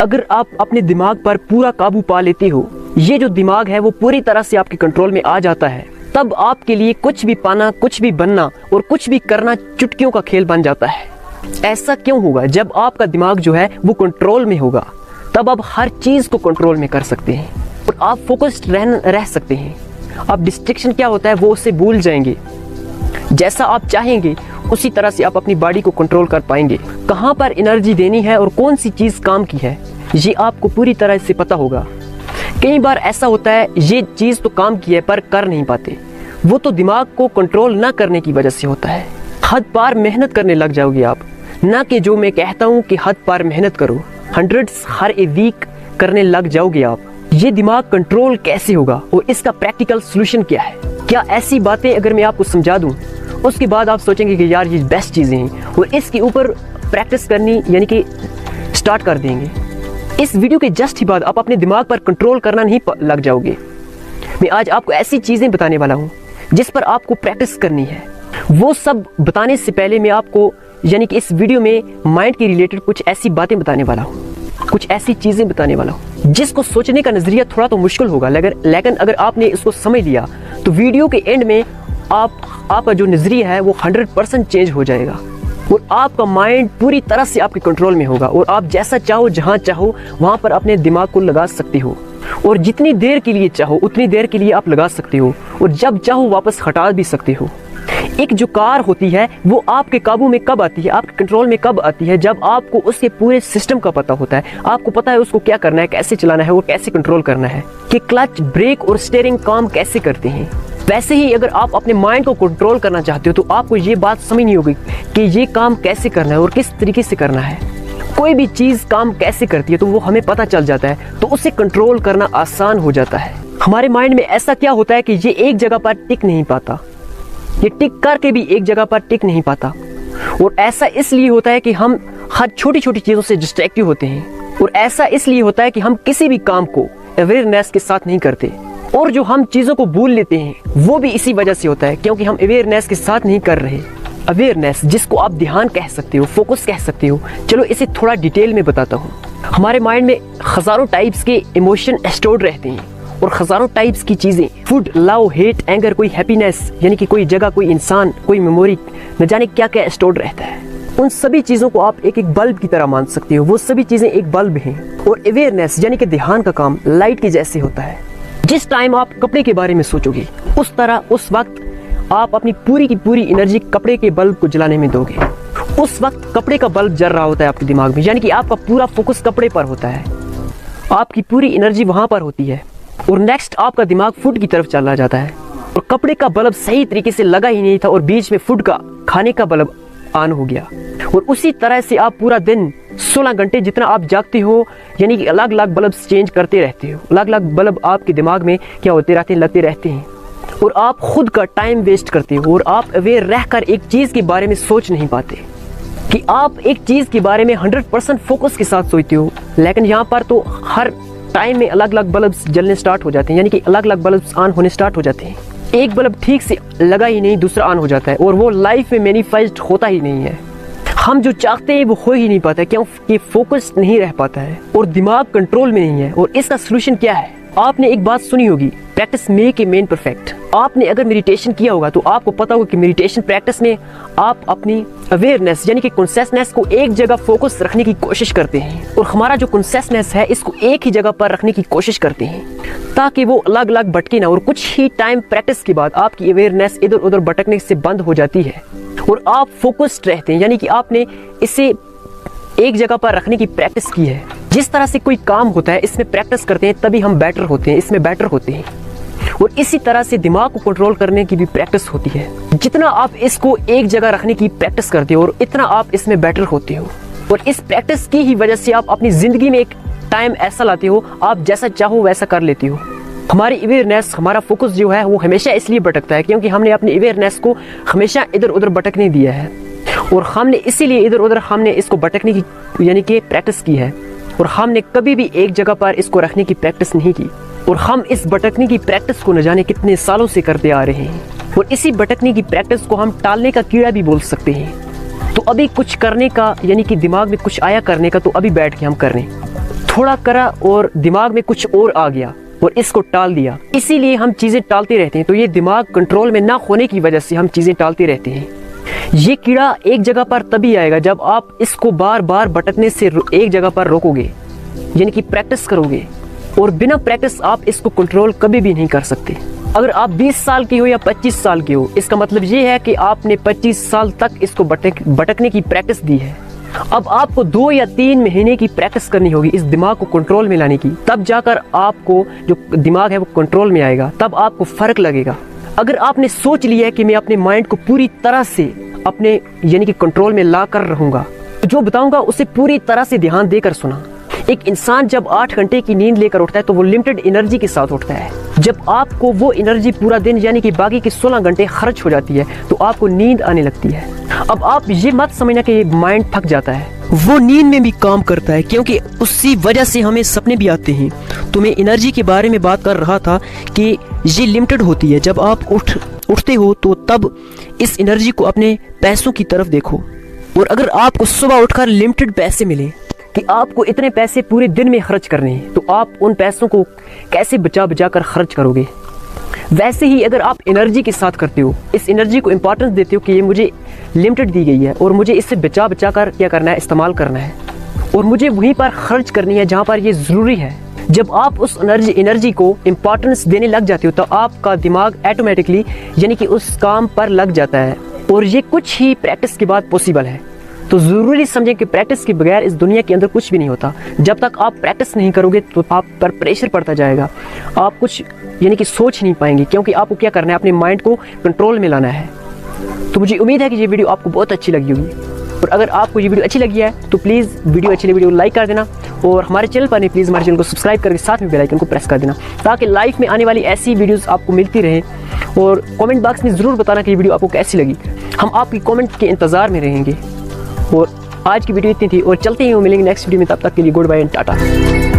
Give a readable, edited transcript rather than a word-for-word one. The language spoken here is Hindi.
अगर आप अपने दिमाग पर पूरा काबू पा लेते हो, ये जो दिमाग है वो पूरी तरह से आपके कंट्रोल में आ जाता है, तब आपके लिए कुछ भी पाना, कुछ भी बनना और कुछ भी करना चुटकियों का खेल बन जाता है। ऐसा क्यों होगा? जब आपका दिमाग जो है वो कंट्रोल में होगा, तब आप हर चीज को कंट्रोल में कर सकते हैं और आप फोकस्ड रह सकते हैं। आप डिस्ट्रैक्शन क्या होता है वो उससे भूल जाएंगे। जैसा आप चाहेंगे उसी तरह से आप अपनी बॉडी को कंट्रोल कर पाएंगे। कहाँ पर एनर्जी देनी है और कौन सी चीज़ काम की है, ये आपको पूरी तरह से पता होगा। कई बार ऐसा होता है ये चीज़ तो काम की है पर कर नहीं पाते, वो तो दिमाग को कंट्रोल ना करने की वजह से होता है। हद पार मेहनत करने लग जाओगे आप, ना कि जो मैं कहता हूँ कि हद पार मेहनत करो, 100 हर ए वीक करने लग जाओगे आप। ये दिमाग कंट्रोल कैसे होगा और इसका प्रैक्टिकल सोल्यूशन क्या है? क्या ऐसी बातें अगर मैं आपको समझा दूं, उसके बाद आप सोचेंगे कि यार ये बेस्ट चीज़ें हैं और इसके ऊपर प्रैक्टिस करनी यानी कि स्टार्ट कर देंगे। इस वीडियो के जस्ट ही बाद आप अपने दिमाग पर कंट्रोल करना नहीं लग जाओगे। मैं आज आपको ऐसी चीज़ें बताने वाला हूँ जिस पर आपको प्रैक्टिस करनी है। वो सब बताने से पहले मैं आपको यानी कि इस वीडियो में माइंड के रिलेटेड कुछ ऐसी बातें बताने वाला हूँ, कुछ ऐसी चीज़ें बताने वाला हूँ जिसको सोचने का नज़रिया थोड़ा तो मुश्किल होगा, लेकिन अगर आपने इसको समझ लिया तो वीडियो के एंड में आपका जो नज़रिया है वो 100% चेंज हो जाएगा और आपका माइंड पूरी तरह से आपके कंट्रोल में होगा और आप जैसा चाहो, जहाँ चाहो वहाँ पर अपने दिमाग को लगा सकते हो और जितनी देर के लिए चाहो उतनी देर के लिए आप लगा सकते हो और जब चाहो वापस हटा भी सकते हो। एक जो कार होती है वो आपके काबू में कब आती है, आपके कंट्रोल में कब आती है? जब आपको उसके पूरे सिस्टम का पता होता है, आपको पता है उसको क्या करना है, कैसे चलाना है और कैसे कंट्रोल करना है, कि क्लच, ब्रेक और स्टीयरिंग काम कैसे करते हैं। वैसे ही अगर आप अपने माइंड को कंट्रोल करना चाहते हो तो आपको ये बात समझनी होगी कि ये काम कैसे करना है और किस तरीके से करना है। कोई भी चीज़ काम कैसे करती है तो वो हमें पता चल जाता है, तो उसे कंट्रोल करना आसान हो जाता है। हमारे माइंड में ऐसा क्या होता है कि ये एक जगह पर टिक नहीं पाता, ये टिक करके भी एक जगह पर टिक नहीं पाता और ऐसा इसलिए होता है कि हम हर छोटी छोटी चीज़ों से डिस्ट्रैक्टिव होते हैं और ऐसा इसलिए होता है कि हम किसी भी काम को अवेयरनेस के साथ नहीं करते और जो हम चीज़ों को भूल लेते हैं वो भी इसी वजह से होता है क्योंकि हम अवेयरनेस के साथ नहीं कर रहे। अवेयरनेस जिसको आप ध्यान कह सकते हो, फोकस कह सकते हो, चलो इसे थोड़ा डिटेल में बताता हूँ। हमारे माइंड में हज़ारों टाइप्स के इमोशन स्टोर्ड रहते हैं और हज़ारों टाइप्स की चीज़ें, फूड, लव, हेट, एंगर, कोई हैप्पीनेस यानी कि कोई जगह, कोई इंसान, कोई मेमोरी, न जाने क्या क्या स्टोर्ड रहता है। उन सभी चीज़ों को आप एक एक बल्ब की तरह मान सकते हो, वो सभी चीज़ें एक बल्ब हैं। और अवेयरनेस यानी कि ध्यान का काम लाइट के जैसे होता है। जिस टाइम आप कपड़े के बारे में सोचोगे उस तरह उस वक्त आप अपनी पूरी की पूरी एनर्जी कपड़े के बल्ब को जलाने में दोगे। उस वक्त कपड़े का बल्ब जल रहा होता है आपके दिमाग में, यानी कि आपका पूरा फोकस कपड़े पर होता है, आपकी पूरी एनर्जी वहाँ पर होती है और नेक्स्ट आपका दिमाग फूड की तरफ चला जाता है और कपड़े का बल्ब सही तरीके से लगा ही नहीं था और बीच में फूड का, खाने का बल्ब ऑन हो गया। और उसी तरह से आप पूरा दिन 16 घंटे जितना आप जागते हो यानी कि अलग अलग बल्ब चेंज करते रहते हो, अलग अलग बल्ब आपके दिमाग में क्या होते रहते हैं, लगते रहते हैं और आप खुद का टाइम वेस्ट करते हो और आप अवेयर रहकर एक चीज़ के बारे में सोच नहीं पाते कि आप एक चीज़ के बारे में 100% फोकस के साथ सोचते हो, लेकिन यहाँ पर तो हर टाइम में अलग अलग बल्ब जलने स्टार्ट हो जाते हैं, यानी कि अलग अलग बल्ब ऑन होने स्टार्ट हो जाते हैं। एक बल्ब ठीक से लगा ही नहीं, दूसरा ऑन हो जाता है और वो लाइफ में मैनिफेस्ट होता ही नहीं है। हम जो चाहते हैं वो हो ही नहीं पाता क्योंकि फोकस नहीं रह पाता है और दिमाग कंट्रोल में नहीं है। और इसका सोल्यूशन क्या है? आपने एक बात सुनी होगी, practice make a man perfect. आपने अगर मेडिटेशन किया होगा तो आपको पता होगा कि मेडिटेशन प्रैक्टिस में आप अपनी अवेयरनेस यानी कि कॉन्शियसनेस को एक जगह फोकस रखने की कोशिश करते हैं और हमारा जो कॉन्शियसनेस है इसको एक ही जगह पर रखने की कोशिश करते हैं ताकि वो अलग अलग भटके ना। और कुछ ही टाइम प्रैक्टिस के बाद आपकी अवेयरनेस इधर उधर भटकने से बंद हो जाती है और आप फोकस्ड रहते हैं, यानी कि आपने इसे एक जगह पर रखने की प्रैक्टिस की है। जिस तरह से कोई काम होता है इसमें प्रैक्टिस करते हैं तभी हम बेटर होते हैं, इसमें बेटर होते हैं और इसी तरह से दिमाग को कंट्रोल करने की भी प्रैक्टिस होती है। जितना आप इसको एक जगह रखने की प्रैक्टिस करते हो और इतना आप इसमें बेटर होते हो और इस प्रैक्टिस की ही वजह से आप अपनी ज़िंदगी में एक टाइम ऐसा लाते हो आप जैसा चाहो वैसा कर लेते हो। हमारी अवेयरनेस, हमारा फोकस जो है वो हमेशा इसलिए भटकता है क्योंकि हमने अपनी अवेयरनेस को हमेशा इधर उधर भटकने दिया है और हमने इसीलिए इधर उधर हमने इसको भटकने की यानी कि प्रैक्टिस की है और हमने कभी भी एक जगह पर इसको रखने की प्रैक्टिस नहीं की और हम इस भटकने की प्रैक्टिस को न जाने कितने सालों से करते आ रहे हैं और इसी भटकने की प्रैक्टिस को हम टालने का कीड़ा भी बोल सकते हैं। तो अभी कुछ करने का यानी कि दिमाग में कुछ आया करने का तो अभी बैठ के हम कर रहे हैं। थोड़ा करा और दिमाग में कुछ और आ गया और इसको टाल दिया। इसीलिए हम चीज़ें टालते रहते हैं। तो ये दिमाग कंट्रोल में ना होने की वजह से हम चीज़ें टालते रहते हैं। ये कीड़ा एक जगह पर तभी आएगा जब आप इसको बार बार भटकने से एक जगह पर रोकोगे, यानी कि प्रैक्टिस करोगे। और बिना प्रैक्टिस आप इसको कंट्रोल कभी भी नहीं कर सकते। अगर आप 20 साल की हो या 25 साल की हो, इसका मतलब ये है कि आपने 25 साल तक इसको भटकने की प्रैक्टिस दी है। अब आपको 2 या 3 महीने की प्रैक्टिस करनी होगी इस दिमाग को कंट्रोल में लाने की, तब जाकर आपको जो दिमाग है वो कंट्रोल में आएगा, तब आपको फ़र्क लगेगा। अगर आपने सोच लिया है कि मैं अपने माइंड को पूरी तरह से अपने यानी कि कंट्रोल में ला कर रहूँगा, जो बताऊँगा उसे पूरी तरह से ध्यान देकर सुना। एक इंसान जब 8 घंटे की नींद लेकर उठता है तो वो लिमिटेड एनर्जी के साथ उठता है। जब आपको वो एनर्जी पूरा दिन यानी कि बाकी के 16 घंटे खर्च हो जाती है तो आपको नींद आने लगती है। अब आप ये मत समझना कि माइंड थक जाता है, वो नींद में भी काम करता है, क्योंकि उसी वजह से हमें सपने भी आते हैं। तो मैं एनर्जी के बारे में बात कर रहा था कि ये लिमिटेड होती है। जब आप उठते हो तो तब इस एनर्जी को अपने पैसों की तरफ देखो। और अगर आपको सुबह उठकर लिमिटेड पैसे मिले कि आपको इतने पैसे पूरे दिन में खर्च करने हैं, तो आप उन पैसों को कैसे बचा कर खर्च करोगे। वैसे ही अगर आप एनर्जी के साथ करते हो, इस एनर्जी को इंपॉर्टेंस देते हो कि ये मुझे लिमिटेड दी गई है और मुझे इससे बचा कर क्या करना है, इस्तेमाल करना है, और मुझे वहीं पर खर्च करनी है जहाँ पर ये ज़रूरी है। जब आप उस एनर्जी को इंपॉर्टेंस देने लग जाते हो तो आपका दिमाग ऑटोमेटिकली यानी कि उस काम पर लग जाता है। और ये कुछ ही प्रैक्टिस के बाद पॉसिबल है। तो ज़रूरी समझें कि प्रैक्टिस के बगैर इस दुनिया के अंदर कुछ भी नहीं होता। जब तक आप प्रैक्टिस नहीं करोगे तो आप पर प्रेशर पड़ता जाएगा, आप कुछ यानी कि सोच नहीं पाएंगे, क्योंकि आपको क्या करना है, अपने माइंड को कंट्रोल में लाना है। तो मुझे उम्मीद है कि ये वीडियो आपको बहुत अच्छी लगी होगी। और अगर आपको ये वीडियो अच्छी लगी है तो प्लीज़ वीडियो अच्छी लगी वीडियो को लाइक कर देना, और हमारे चैनल पर नहीं प्लीज़ हमारे चैनल को सब्सक्राइब करके साथ में बेल आइकन को प्रेस कर देना, ताकि लाइफ में आने वाली ऐसी वीडियोस आपको मिलती रहे। और कमेंट बॉक्स में ज़रूर बताना कि ये वीडियो आपको कैसी लगी। हम आपकी कमेंट के इंतज़ार में रहेंगे। और आज की वीडियो इतनी थी, और चलते ही मिलेंगे नेक्स्ट वीडियो में। तब तक के लिए गुड बाय एंड टाटा।